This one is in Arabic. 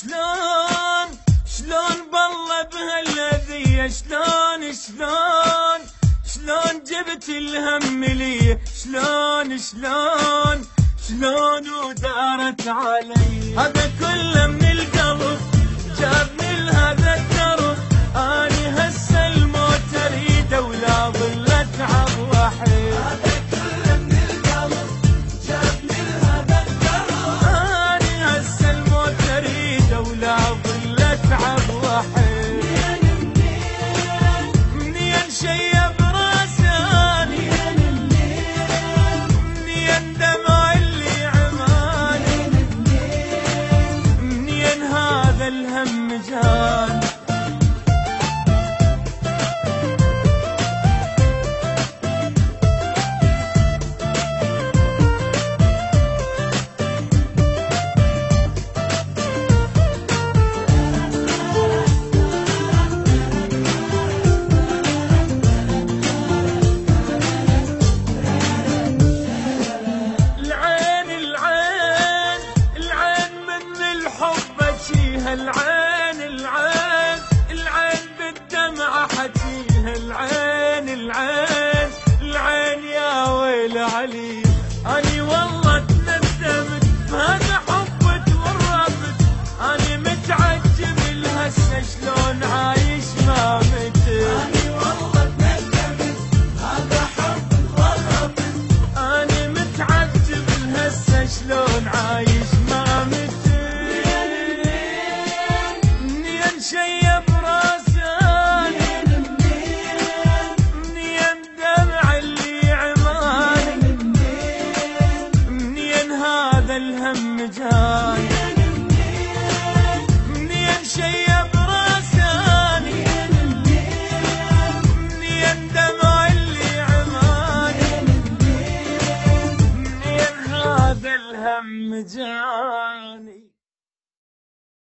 شلون بالله بهالذية، شلون جبت الهم لي، شلون ودارت علي. هذا كله من القلب جابني لهذا الدرب، اني هسه الموت اريده ولا ظل اتعب وحيد. هذا كله من القلب جابني لهذا الدرب، اني هسه الموت اريده ولا ظل اتعب وحيد. منين شيب راساني، منين دمع اللي عماني، منين هذا الهم جاني. العين بالدمع حجيها، العين يا ويل علي. اني والله تندمت بهذا حبك والربط، اني متعجب لهسه شلون عايش ما مت. اني والله تندمت بهذا حبك والربط، اني متعجب لهسه شلون عايش ما مت. شيب راساني، منين دمع اللي عماني، منين هذا الهم جاني. منين شيب راساني، منين دمع اللي عماني، منين هذا الهم جاني.